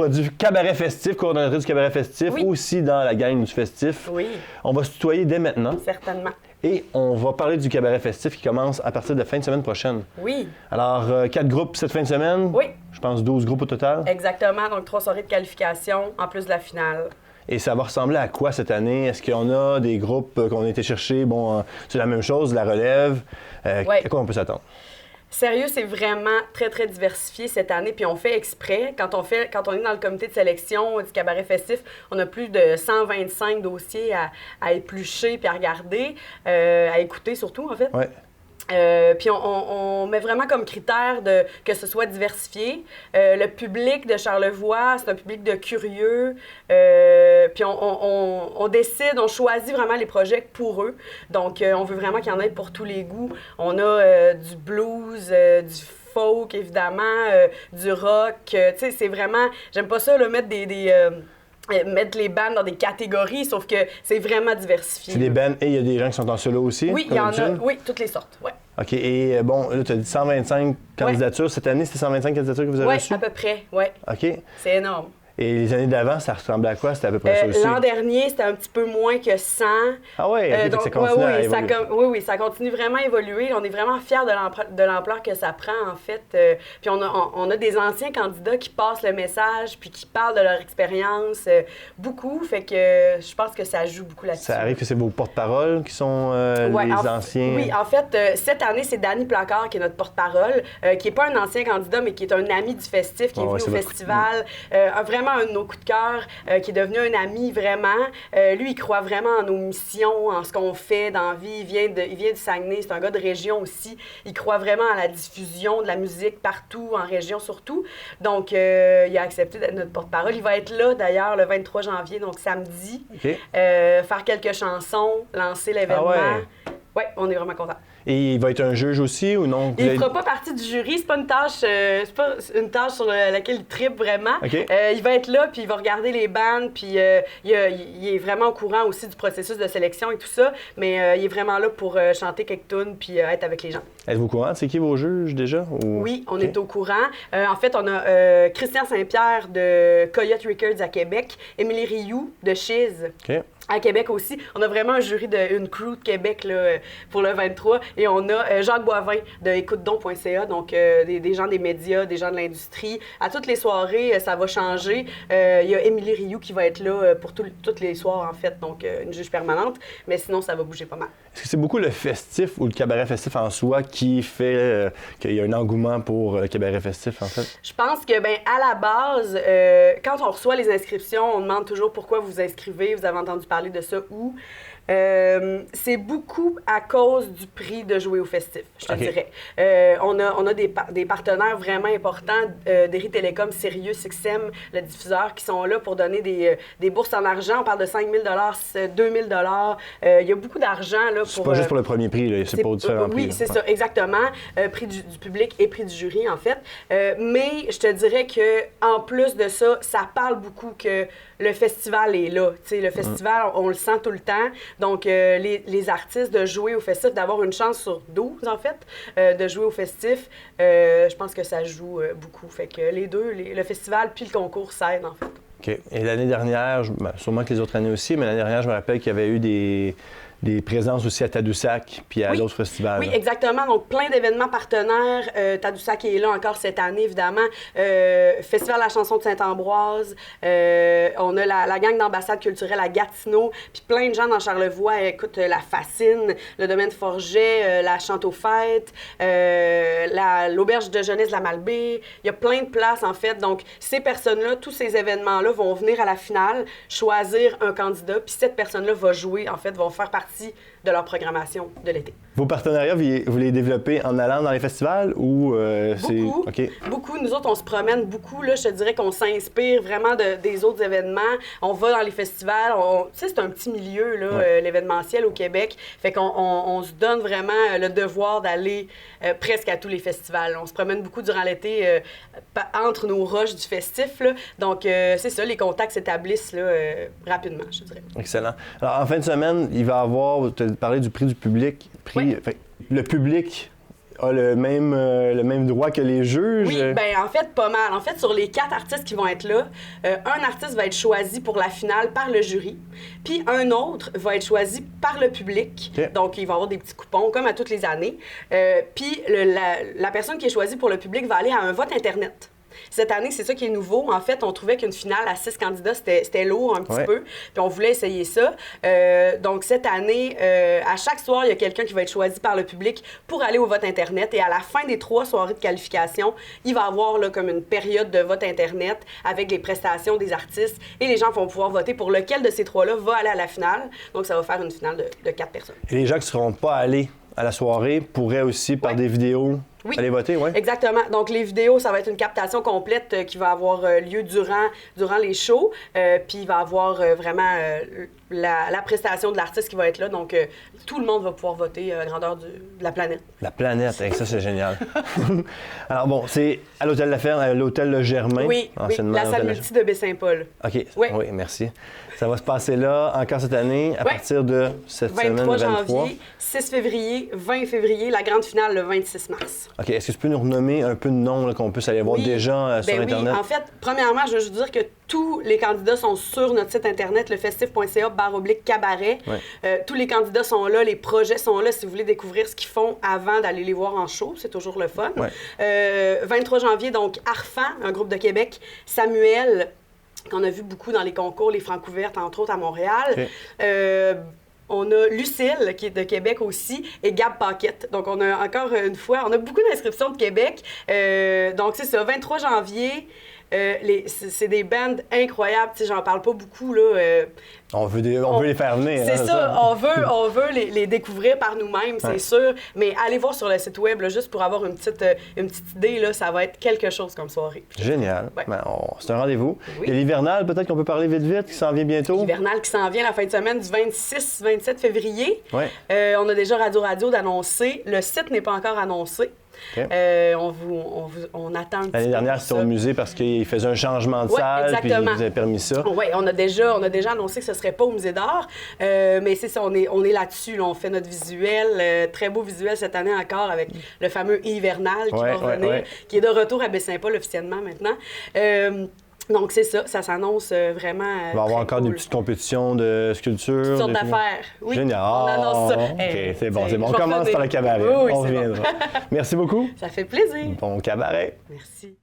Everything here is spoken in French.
retour du cabaret festif, coordonnatrice du cabaret festif, aussi dans la gang du festif. Oui. On va se tutoyer dès maintenant. Certainement. Et on va parler du cabaret festif qui commence à partir de la fin de semaine prochaine. Oui. Alors, 4 groupes cette fin de semaine. Oui. Je pense 12 groupes au total. Exactement. Donc, 3 soirées de qualification en plus de la finale. Et ça va ressembler à quoi cette année? Est-ce qu'on a des groupes qu'on a été chercher? Bon, c'est la même chose, la relève. À quoi on peut s'attendre? Sérieux, c'est vraiment très, très diversifié cette année. Puis on fait exprès. Quand on est dans le comité de sélection du cabaret festif, on a plus de 125 dossiers à éplucher puis à regarder, à écouter surtout, en fait. Ouais. Puis on met vraiment comme critère que ce soit diversifié. Le public de Charlevoix, c'est un public de curieux. Puis on décide, on choisit vraiment les projets pour eux. Donc, on veut vraiment qu'il y en ait pour tous les goûts. On a du blues, du folk, évidemment, du rock. Tu sais, c'est vraiment... J'aime pas ça, là, mettre mettre les bands dans des catégories, sauf que c'est vraiment diversifié. C'est des bands et il y a des gens qui sont en solo aussi? Oui, il y en a. Oui, toutes les sortes, oui. OK. Et bon, là, tu as dit 125 candidatures. Cette année, c'était 125 candidatures que vous avez reçues? Oui, à peu près, oui. OK. C'est énorme. Et les années d'avant, ça ressemblait à quoi? C'était à peu près ça aussi? L'an dernier, c'était un petit peu moins que 100. Ah oui? OK, donc ça continue à évoluer. Oui, ça continue vraiment à évoluer. On est vraiment fiers de l'ampleur que ça prend, en fait. Puis on a des anciens candidats qui passent le message puis qui parlent de leur expérience beaucoup. Fait que je pense que ça joue beaucoup là-dessus. Ça arrive que c'est vos porte-paroles qui sont les anciens? Oui, en fait, cette année, c'est Danny Placard qui est notre porte-parole, qui n'est pas un ancien candidat, mais qui est un ami du festif, qui est venu au festival. Vraiment un de nos coups de cœur, qui est devenu un ami vraiment. Lui, il croit vraiment en nos missions, en ce qu'on fait dans la vie. Il vient du Saguenay, c'est un gars de région aussi. Il croit vraiment à la diffusion de la musique partout, en région surtout. Donc, il a accepté d'être notre porte-parole. Il va être là, d'ailleurs, le 23 janvier, donc samedi, faire quelques chansons, lancer l'événement. Ah ouais? Oui, on est vraiment contents. Et il va être un juge aussi ou non? Il ne fera pas partie du jury, c'est pas une tâche sur laquelle il tripe vraiment. Okay. Il va être là, puis il va regarder les bandes, puis il est vraiment au courant aussi du processus de sélection et tout ça, mais il est vraiment là pour chanter quelques tunes puis être avec les gens. Êtes-vous au courant? C'est qui vos juges déjà? Ou... Oui, on est au courant. En fait, on a Christian Saint-Pierre de Coyote Records à Québec, Émilie Rioux de Chiz. Okay. À Québec aussi. On a vraiment un jury une crew de Québec là, pour le 23. Et on a Jacques Boivin de écoutedon.ca, donc des gens des médias, des gens de l'industrie. À toutes les soirées, ça va changer. Il y a Émilie Rioux qui va être là pour toutes les soirs, en fait, donc une juge permanente. Mais sinon, ça va bouger pas mal. Est-ce que c'est beaucoup le festif ou le cabaret festif en soi qui fait qu'il y a un engouement pour le cabaret festif, en fait? Je pense que, à la base, quand on reçoit les inscriptions, on demande toujours pourquoi vous vous inscrivez. Vous avez entendu parler de ça où? C'est beaucoup à cause du prix de jouer au festif, je te dirais. On a des partenaires vraiment importants, Derry Télécom, Sirius XM, le diffuseur, qui sont là pour donner des bourses en argent. On parle de 5 000 2 000 il y a beaucoup d'argent. C'est pas juste pour le premier prix, là. C'est pour différents prix. Oui, c'est ça, exactement. Prix du public et prix du jury, en fait. Mais je te dirais qu'en plus de ça, ça parle beaucoup que le festival est là. T'sais, le festival, on le sent tout le temps. Donc, les artistes de jouer au festif, d'avoir une chance sur 12, en fait, de jouer au festif, je pense que ça joue beaucoup. Fait que les deux, le festival puis le concours s'aident, en fait. OK. Et l'année dernière, sûrement que les autres années aussi, mais l'année dernière, je me rappelle qu'il y avait eu des présences aussi à Tadoussac puis à d'autres festivals. Oui, exactement. Donc, plein d'événements partenaires. Tadoussac est là encore cette année, évidemment. Festival de la chanson de Saint-Ambroise. On a la gang d'ambassade culturelle à Gatineau. Puis plein de gens dans Charlevoix écoutent la Fascine, le domaine Forget, la Chante aux Fêtes, l'auberge de jeunesse de la Malbaie. Il y a plein de places, en fait. Donc, ces personnes-là, tous ces événements-là vont venir à la finale, choisir un candidat. Puis cette personne-là va jouer, en fait, vont faire partie de leur programmation de l'été. Vos partenariats, vous les développez en allant dans les festivals ou c'est... Beaucoup. Okay. Beaucoup. Nous autres, on se promène beaucoup. Là, je te dirais qu'on s'inspire vraiment des autres événements. On va dans les festivals. Tu sais, c'est un petit milieu, là, l'événementiel au Québec. Fait qu'on se donne vraiment le devoir d'aller presque à tous les festivals. On se promène beaucoup durant l'été entre nos roches du festif. Là. Donc, c'est ça, les contacts s'établissent là, rapidement, je dirais. Excellent. Alors, en fin de semaine, il va y avoir, tu as parlé du prix du public. Le public a le même droit que les juges? Oui, bien, en fait, pas mal. En fait, sur les 4 artistes qui vont être là, un artiste va être choisi pour la finale par le jury, puis un autre va être choisi par le public. Okay. Donc, il va avoir des petits coupons, comme à toutes les années. Puis, la personne qui est choisie pour le public va aller à un vote Internet. Cette année, c'est ça qui est nouveau. En fait, on trouvait qu'une finale à 6 candidats, c'était lourd un petit peu. Puis on voulait essayer ça. Donc, cette année, à chaque soir, il y a quelqu'un qui va être choisi par le public pour aller au vote Internet. Et à la fin des 3 soirées de qualification, il va y avoir là, comme une période de vote Internet avec les prestations des artistes. Et les gens vont pouvoir voter pour lequel de ces 3-là va aller à la finale. Donc, ça va faire une finale de 4 personnes. Et les gens qui ne seront pas allés à la soirée pourraient aussi, par des vidéos, aller voter, oui? Exactement. Donc, les vidéos, ça va être une captation complète qui va avoir lieu durant les shows. Puis, il va y avoir vraiment la prestation de l'artiste qui va être là. Donc, tout le monde va pouvoir voter grandeur de la planète. La planète, ça, c'est génial. Alors, bon, c'est à l'Hôtel La Ferme, à l'Hôtel Le Germain. Oui, la salle multi de Baie-Saint-Paul. OK. Oui, merci. Ça va se passer là, encore cette année, à partir de cette semaine, le 23 janvier, 6 février, 20 février, la grande finale le 26 mars. OK. Est-ce que tu peux nous renommer un peu de noms qu'on puisse aller voir déjà sur Internet? Oui. En fait, premièrement, je veux juste dire que tous les candidats sont sur notre site Internet, lefestif.ca/cabaret. Tous les candidats sont là, les projets sont là si vous voulez découvrir ce qu'ils font avant d'aller les voir en show. C'est toujours le fun. 23 janvier, donc, Arfan, un groupe de Québec, Samuel, qu'on a vu beaucoup dans les concours, les Francouvertes, entre autres à Montréal. On a Lucille, qui est de Québec aussi, et Gab Paquette. Donc, on a encore une fois, on a beaucoup d'inscriptions de Québec. Donc, c'est ça, 23 janvier. C'est des bands incroyables. Tu sais, j'en parle pas beaucoup, là. On veut les faire venir. C'est ça. On veut les découvrir par nous-mêmes, c'est sûr. Mais allez voir sur le site web, là, juste pour avoir une petite idée, là, ça va être quelque chose comme soirée. Génial. Ouais. Ben, c'est un rendez-vous. Oui. Et l'hivernal, peut-être qu'on peut parler vite, qui s'en vient bientôt. L'hivernal qui s'en vient la fin de semaine du 26-27 février. Oui. On a déjà Radio d'annoncer. Le site n'est pas encore annoncé. Okay. On attend un petit peu. L'année dernière, c'était au musée parce qu'il faisait un changement de salle, puis il vous avez permis ça. Oui, on a déjà annoncé que ce ne serait pas au musée d'art, mais c'est ça, on est là-dessus. Là, on fait notre visuel, très beau visuel cette année encore avec le fameux hivernal qui va revenir, qui est de retour à Baie-Saint-Paul officiellement maintenant. Donc, c'est ça, ça s'annonce vraiment. Il va y avoir encore des petites compétitions de sculpture. Toutes sortes d'affaires. Oui. Génial. On annonce ça. OK, c'est bon. On commence par le cabaret. Oui, on reviendra. Merci beaucoup. Ça fait plaisir. Bon cabaret. Merci.